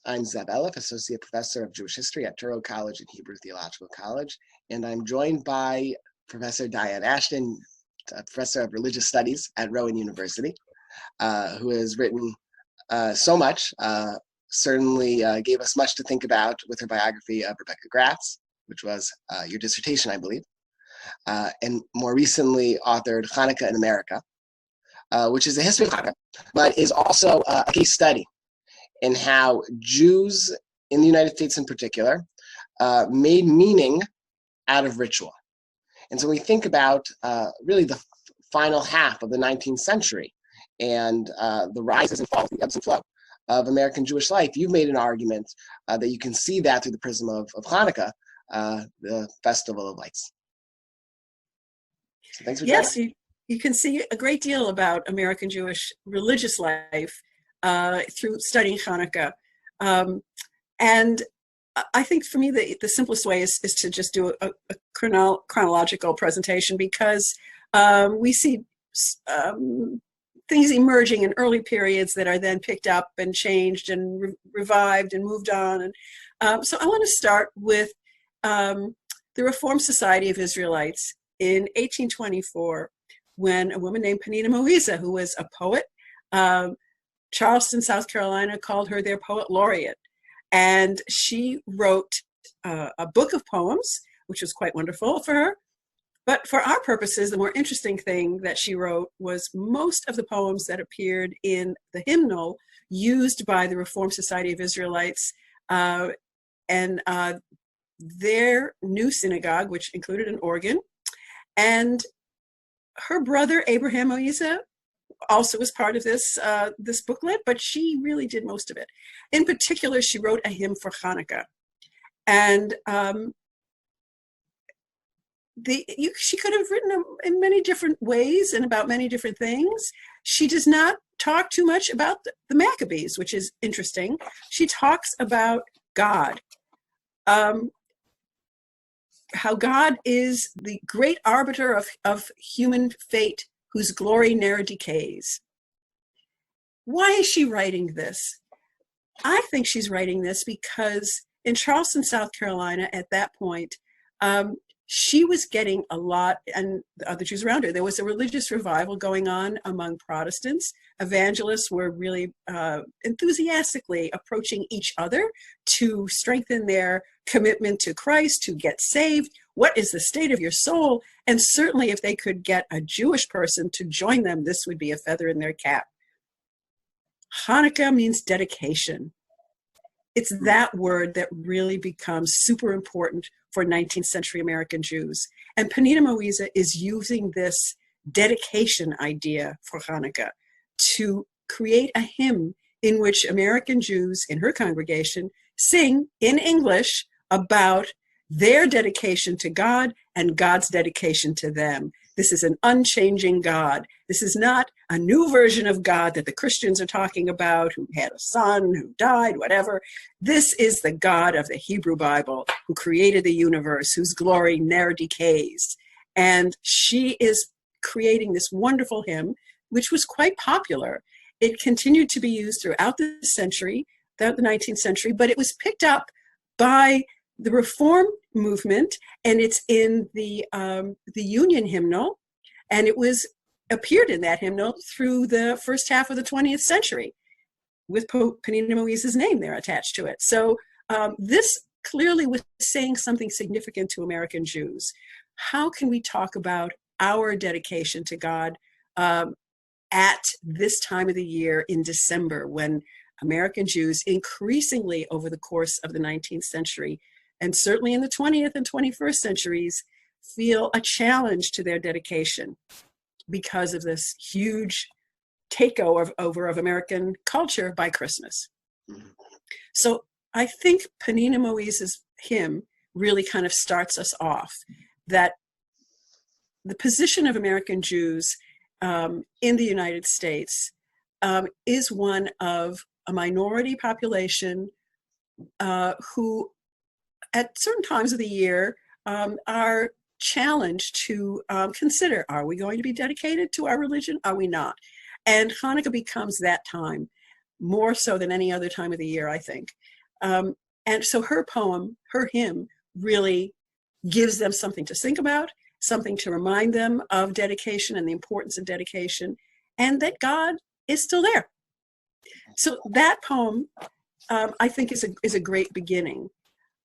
I'm Zeb Elif, Associate Professor of Jewish History at Touro College and Hebrew Theological College, and I'm joined by Professor Dianne Ashton, Professor of Religious Studies at Rowan University, who has written so much, certainly gave us much to think about with her biography of Rebecca Gratz, which was your dissertation, I believe, and more recently authored Hanukkah in America, which is a history of Hanukkah, but is also a case study in how Jews in the United States in particular made meaning out of ritual. And so when we think about really the final half of the 19th century and the rises and falls, the ebbs and flow of American Jewish life, you've made an argument that you can see that through the prism of Hanukkah, the Festival of Lights. So thanks for Yes, you can see a great deal about American Jewish religious life through studying Hanukkah. And I think for me, the simplest way is to just do a chronological presentation, because we see things emerging in early periods that are then picked up and changed and revived and moved on. And so I want to start with the Reformed Society of Israelites in 1824, when a woman named Penina Moiza, who was a poet, Charleston, South Carolina, called her their poet laureate. And she wrote a book of poems, which was quite wonderful for her. But for our purposes, the more interesting thing that she wrote was most of the poems that appeared in the hymnal used by the Reformed Society of Israelites and their new synagogue, which included an organ. And her brother, Abraham Moiza, also was part of this booklet, but she really did most of it. In particular, she wrote a hymn for Hanukkah. And she could have written them in many different ways and about many different things. She does not talk too much about the Maccabees, which is interesting. She talks about God. How God is the great arbiter of human fate, whose glory ne'er decays. Why is she writing this? I think she's writing this because in Charleston, South Carolina, at that point, she was getting a lot, and the other Jews around her, there was a religious revival going on among Protestants. Evangelists were really enthusiastically approaching each other to strengthen their commitment to Christ, to get saved. What is the state of your soul? And certainly if they could get a Jewish person to join them, this would be a feather in their cap. Hanukkah means dedication. It's that word that really becomes super important for 19th century American Jews. And Penina Moiza is using this dedication idea for Hanukkah to create a hymn in which American Jews in her congregation sing in English about their dedication to God and God's dedication to them. This is an unchanging God. This is not a new version of God that the Christians are talking about, who had a son, who died, whatever. This is the God of the Hebrew Bible, who created the universe, whose glory ne'er decays. And she is creating this wonderful hymn, which was quite popular. It continued to be used throughout the century, throughout the 19th century, but it was picked up by the Reform movement, and it's in the Union hymnal, and it appeared in that hymnal through the first half of the 20th century, with Penina Moiza's name there attached to it. So this clearly was saying something significant to American Jews. How can we talk about our dedication to God at this time of the year in December, when American Jews increasingly over the course of the 19th century, and certainly in the 20th and 21st centuries, feel a challenge to their dedication because of this huge takeover of American culture by Christmas. Mm-hmm. So I think Penina Moiza's hymn really kind of starts us off, that the position of American Jews in the United States is one of a minority population who at certain times of the year are challenged to consider, are we going to be dedicated to our religion? Are we not? And Hanukkah becomes that time. more so than any other time of the year, I think. And so her poem, her hymn, really gives them something to think about, something to remind them of dedication and the importance of dedication, and that God is still there. So that poem, I think, is a great beginning.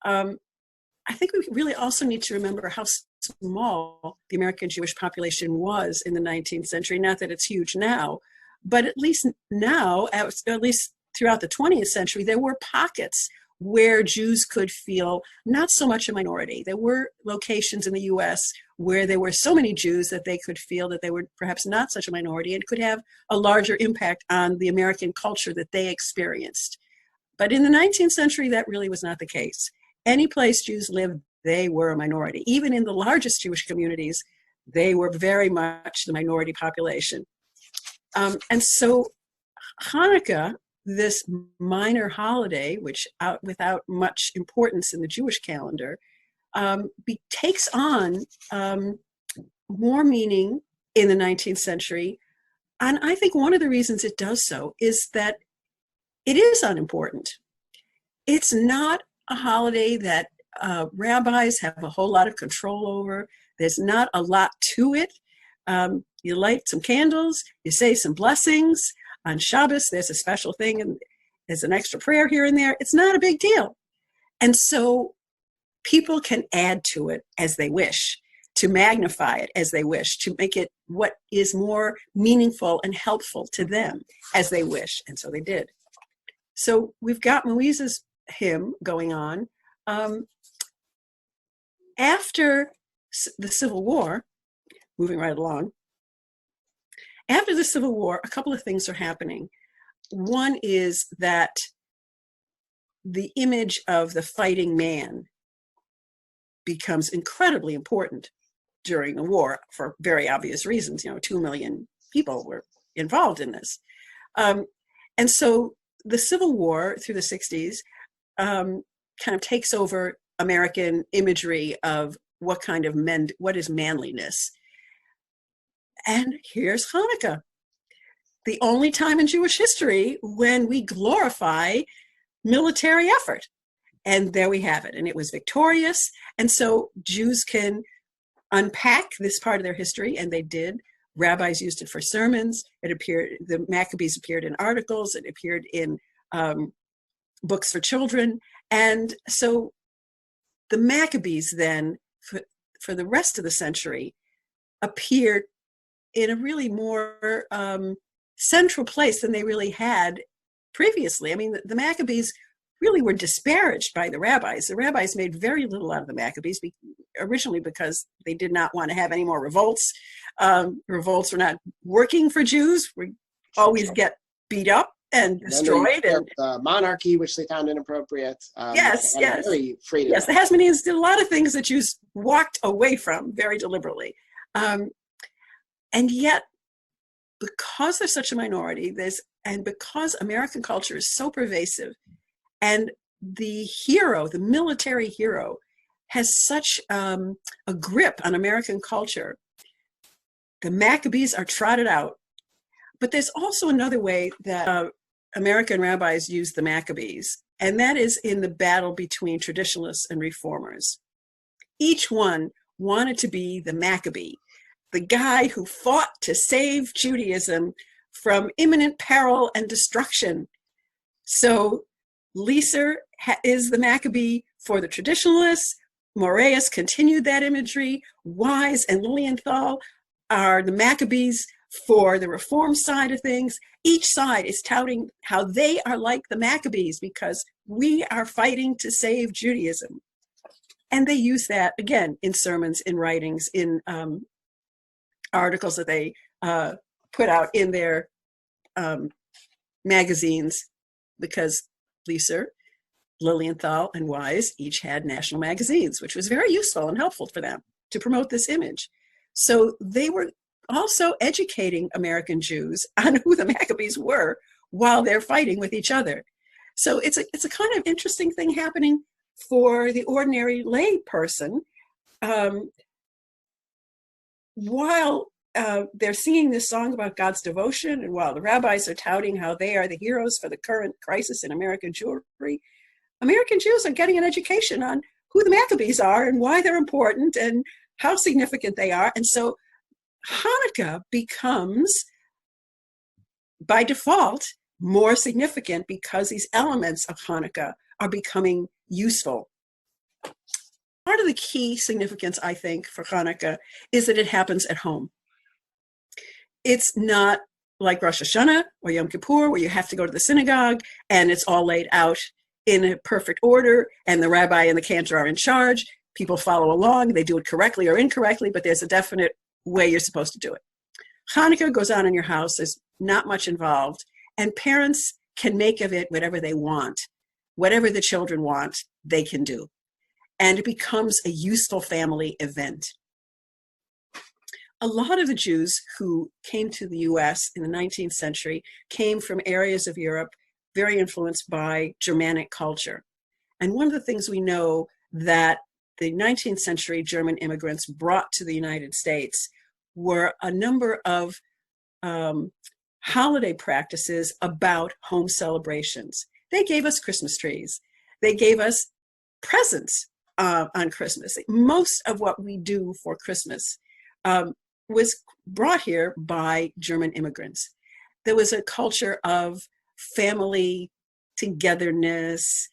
I think we really also need to remember how small the American Jewish population was in the 19th century. Not that it's huge now, but at least now, at least throughout the 20th century, there were pockets where Jews could feel not so much a minority. There were locations in the US where there were so many Jews that they could feel that they were perhaps not such a minority and could have a larger impact on the American culture that they experienced. But in the 19th century, that really was not the case. Any place Jews lived, they were a minority. Even in the largest Jewish communities, they were very much the minority population. And so Hanukkah, this minor holiday, which without much importance in the Jewish calendar, takes on more meaning in the 19th century. And I think one of the reasons it does so is that it is unimportant. It's not a holiday that rabbis have a whole lot of control over. There's not a lot to it. You light some candles, you say some blessings. On Shabbos, there's a special thing, and there's an extra prayer here and there. It's not a big deal. And so people can add to it as they wish, to magnify it as they wish, to make it what is more meaningful and helpful to them as they wish. And so they did. So we've got Moise's hymn going on. After the Civil War, moving right along, after the Civil War, a couple of things are happening. One is that the image of the fighting man becomes incredibly important during the war for very obvious reasons. 2 million people were involved in this. And so the Civil War through the 60s kind of takes over American imagery of what is manliness. And here's Hanukkah, the only time in Jewish history when we glorify military effort. And there we have it. And it was victorious. And so Jews can unpack this part of their history, and they did. Rabbis used it for sermons. The Maccabees appeared in articles. It appeared in books for children. And so the Maccabees then, for the rest of the century, appeared in a really more central place than they really had previously. I mean, the Maccabees really were disparaged by the rabbis. The rabbis made very little out of the Maccabees, originally because they did not want to have any more revolts. Revolts were not working for Jews. We always get beat up and destroyed. And monarchy, which they found inappropriate. Yes. Very freedom. Yes, the Hasmoneans did a lot of things that Jews walked away from very deliberately. And yet, because they're such a minority, and because American culture is so pervasive, and the military hero, has such a grip on American culture, the Maccabees are trotted out. But there's also another way that American rabbis used the Maccabees, and that is in the battle between traditionalists and reformers. Each one wanted to be the Maccabee, the guy who fought to save Judaism from imminent peril and destruction. So Leeser is the Maccabee for the traditionalists. Moraeus continued that imagery. Wise and Lilienthal are the Maccabees for the reform side of things. Each side is touting how they are like the Maccabees because we are fighting to save Judaism. And they use that, again, in sermons, in writings, in articles that they put out in their magazines, because Leeser, Lilienthal, and Wise each had national magazines, which was very useful and helpful for them to promote this image. So they were also educating American Jews on who the Maccabees were while they're fighting with each other. So it's a kind of interesting thing happening for the ordinary lay person, while they're singing this song about God's devotion, and while the rabbis are touting how they are the heroes for the current crisis in American Jewry, American Jews are getting an education on who the Maccabees are and why they're important and how significant they are. And so Hanukkah becomes, by default, more significant because these elements of Hanukkah are becoming useful. Part of the key significance, I think, for Hanukkah is that it happens at home. It's not like Rosh Hashanah or Yom Kippur, where you have to go to the synagogue and it's all laid out in a perfect order and the rabbi and the cantor are in charge. People follow along, they do it correctly or incorrectly, but there's a definite way you're supposed to do it. Hanukkah goes on in your house, there's not much involved, and parents can make of it whatever they want. Whatever the children want, they can do. And it becomes a useful family event. A lot of the Jews who came to the US in the 19th century came from areas of Europe very influenced by Germanic culture. And one of the things we know that the 19th century German immigrants brought to the United States were a number of holiday practices about home celebrations. They gave us Christmas trees. They gave us presents on Christmas. Most of what we do for Christmas was brought here by German immigrants. There was a culture of family togetherness.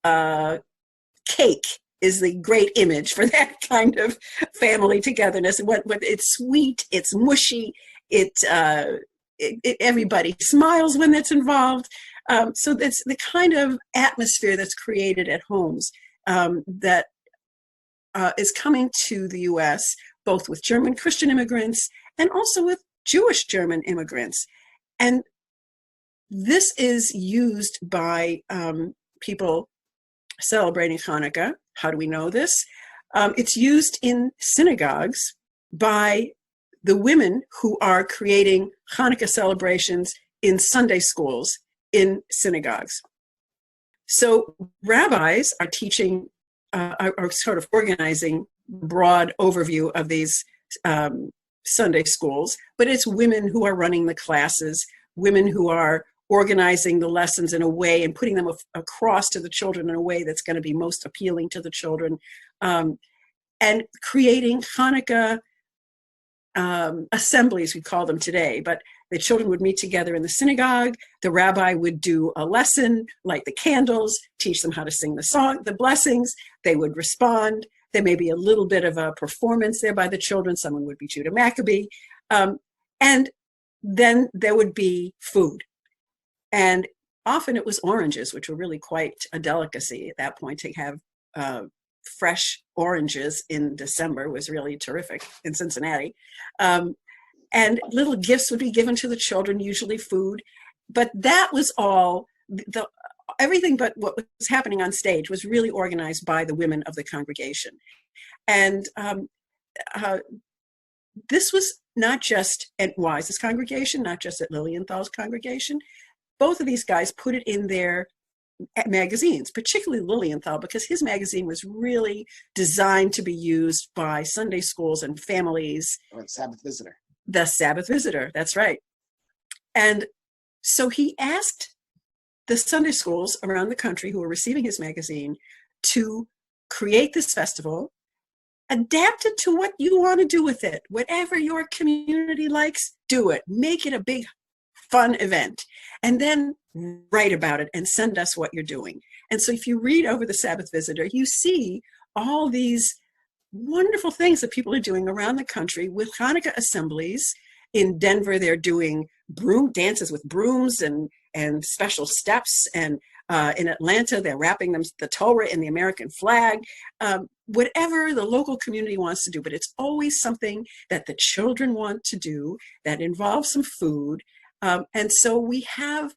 Cake is the great image for that kind of family togetherness. And what it's sweet, it's mushy, everybody smiles when it's involved. So that's the kind of atmosphere that's created at homes that is coming to the U.S., both with German Christian immigrants and also with Jewish German immigrants. And this is used by people celebrating Hanukkah. How do we know this? It's used in synagogues by the women who are creating Hanukkah celebrations in Sunday schools in synagogues. So rabbis are teaching, are sort of organizing broad overview of these Sunday schools, but it's women who are running the classes, women who are organizing the lessons in a way and putting them across to the children in a way that's going to be most appealing to the children, and creating Hanukkah assemblies, we call them today, but the children would meet together in the synagogue. The rabbi would do a lesson, light the candles, teach them how to sing the song, the blessings. They would respond. There may be a little bit of a performance there by the children. Someone would be Judah Maccabee. And then there would be food. And often it was oranges, which were really quite a delicacy at that point. To have fresh oranges in December was really terrific in Cincinnati. And little gifts would be given to the children, usually food. But that was all, everything but what was happening on stage was really organized by the women of the congregation. And this was not just at Wise's congregation, not just at Lilienthal's congregation. Both of these guys put it in their magazines, particularly Lilienthal, because his magazine was really designed to be used by Sunday schools and families. Or Sabbath Visitor. The Sabbath Visitor, that's right. And so he asked the Sunday schools around the country who were receiving his magazine to create this festival, adapt it to what you want to do with it. Whatever your community likes, do it. Make it a big, fun event. And then write about it and send us what you're doing. And so if you read over the Sabbath Visitor, you see all these wonderful things that people are doing around the country with Hanukkah assemblies. In Denver, they're doing broom dances with brooms and special steps. And in Atlanta, they're wrapping the Torah in the American flag. Whatever the local community wants to do, but it's always something that the children want to do that involves some food. And so we have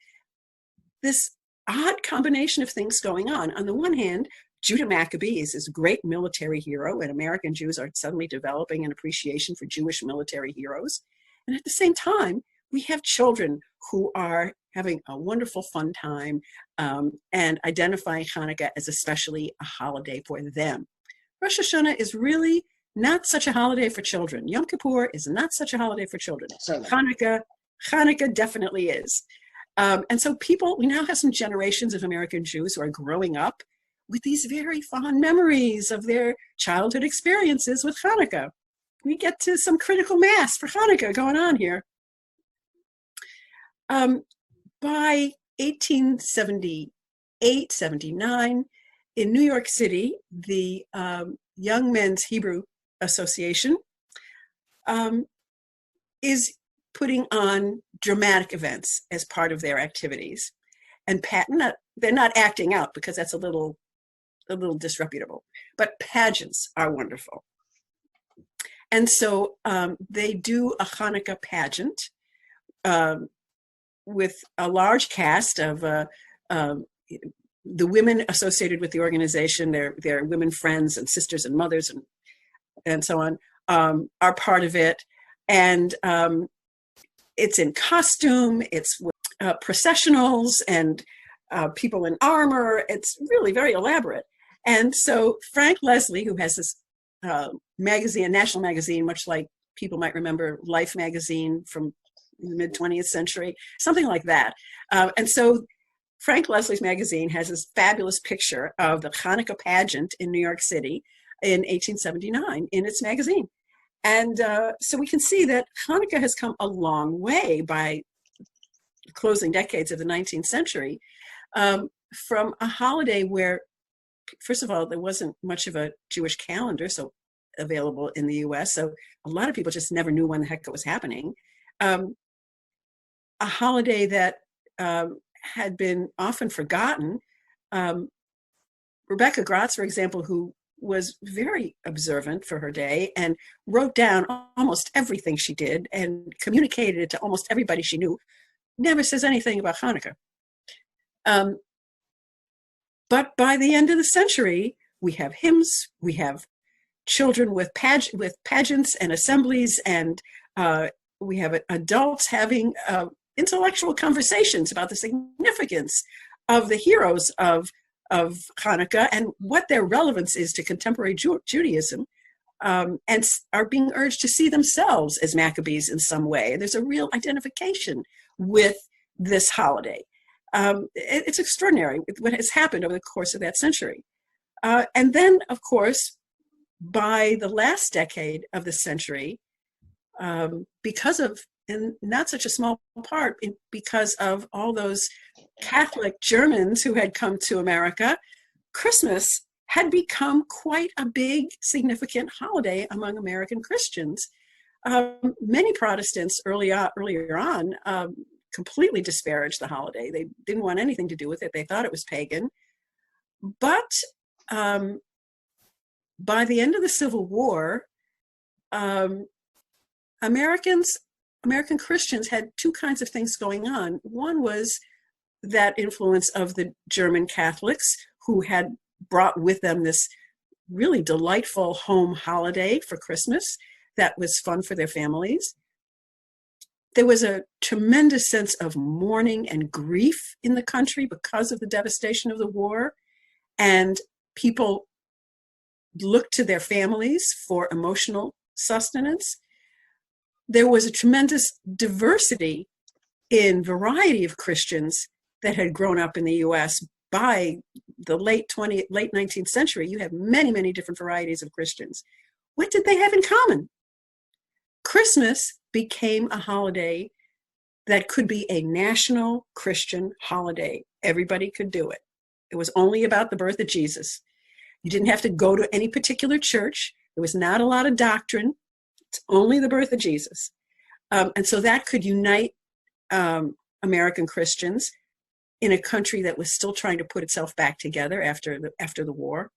this odd combination of things going on. On the one hand, Judah Maccabee is this great military hero, and American Jews are suddenly developing an appreciation for Jewish military heroes. And at the same time, we have children who are having a wonderful fun time and identifying Hanukkah as especially a holiday for them. Rosh Hashanah is really not such a holiday for children. Yom Kippur is not such a holiday for children. Certainly. Hanukkah definitely is. And so we now have some generations of American Jews who are growing up with these very fond memories of their childhood experiences with Hanukkah. We get to some critical mass for Hanukkah going on here. By 1878, 79, in New York City, the Young Men's Hebrew Association is putting on dramatic events as part of their activities. And they're not acting out, because that's a little disreputable, but pageants are wonderful. And so they do a Hanukkah pageant with a large cast of the women associated with the organization, their women friends and sisters and mothers and so on, are part of it. And it's in costume, it's with processionals and people in armor. It's really very elaborate. And so Frank Leslie, who has this magazine, a national magazine, much like people might remember Life magazine from the mid-20th century, something like that. And so Frank Leslie's magazine has this fabulous picture of the Hanukkah pageant in New York City in 1879 in its magazine. And so we can see that Hanukkah has come a long way by the closing decades of the 19th century, from a holiday where, first of all, there wasn't much of a Jewish calendar available in the US, so a lot of people just never knew when the heck it was happening. A holiday that had been often forgotten. Rebecca Gratz, for example, who was very observant for her day and wrote down almost everything she did and communicated it to almost everybody she knew, never says anything about Hanukkah. But by the end of the century, we have hymns, we have children with pageants and assemblies, and we have adults having intellectual conversations about the significance of the heroes of Hanukkah and what their relevance is to contemporary Judaism, and are being urged to see themselves as Maccabees in some way. There's a real identification with this holiday. It's extraordinary what has happened over the course of that century. And then, of course, by the last decade of the century, because of, in not such a small part, because of all those Catholic Germans who had come to America, Christmas had become quite a big, significant holiday among American Christians. Many Protestants earlier on completely disparaged the holiday. They didn't want anything to do with it. They thought it was pagan. But by the end of the Civil War, American Christians had two kinds of things going on. One was that influence of the German Catholics, who had brought with them this really delightful home holiday for Christmas that was fun for their families. There was a tremendous sense of mourning and grief in the country because of the devastation of the war, and people looked to their families for emotional sustenance. There was a tremendous diversity in variety of Christians that had grown up in the US. By the late 19th century, you have many, many different varieties of Christians. What did they have in common? Christmas became a holiday that could be a national Christian holiday. Everybody could do it. It was only about the birth of Jesus. You didn't have to go to any particular church. There was not a lot of doctrine. It's only the birth of Jesus. And so that could unite American Christians in a country that was still trying to put itself back together after the war.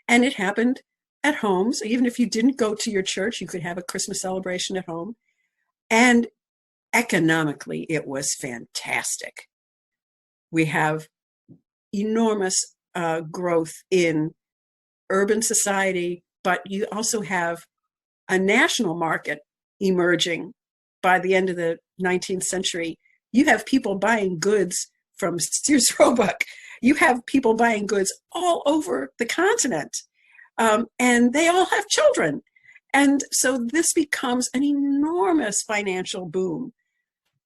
And it happened at home. So even if you didn't go to your church, you could have a Christmas celebration at home. And economically, it was fantastic. We have enormous growth in urban society, but you also have a national market emerging. By the end of the 19th century, you have people buying goods from Sears Roebuck. You have people buying goods all over the continent. and they all have children. And so this becomes an enormous financial boom.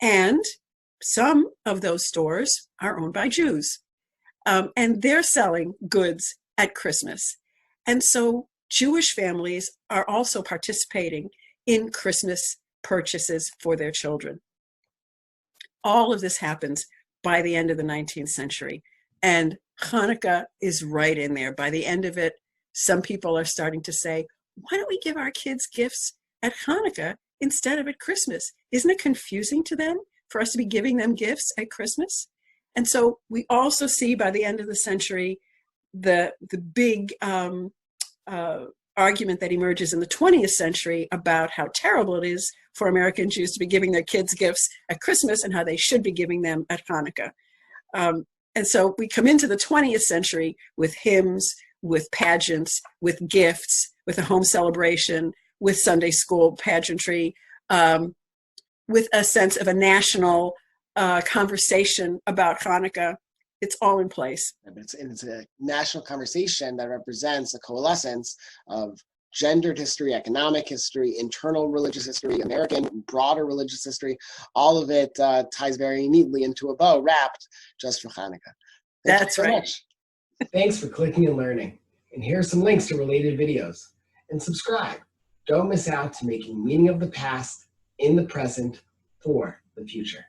And some of those stores are owned by Jews. And they're selling goods at Christmas. And so Jewish families are also participating in Christmas purchases for their children. All of this happens by the end of the 19th century. And Hanukkah is right in there. By the end of it, some people are starting to say, why don't we give our kids gifts at Hanukkah instead of at Christmas? Isn't it confusing to them for us to be giving them gifts at Christmas? And so we also see by the end of the century, the big argument that emerges in the 20th century about how terrible it is for American Jews to be giving their kids gifts at Christmas and how they should be giving them at Hanukkah. And so we come into the 20th century with hymns, with pageants, with gifts, with a home celebration, with Sunday school pageantry, with a sense of a national conversation about Hanukkah. It's all in place. It's a national conversation that represents a coalescence of gendered history, economic history, internal religious history, American broader religious history. All of it ties very neatly into a bow wrapped just for Hanukkah. That's right. Thanks for clicking and learning. And here are some links to related videos. And subscribe. Don't miss out to making meaning of the past in the present for the future.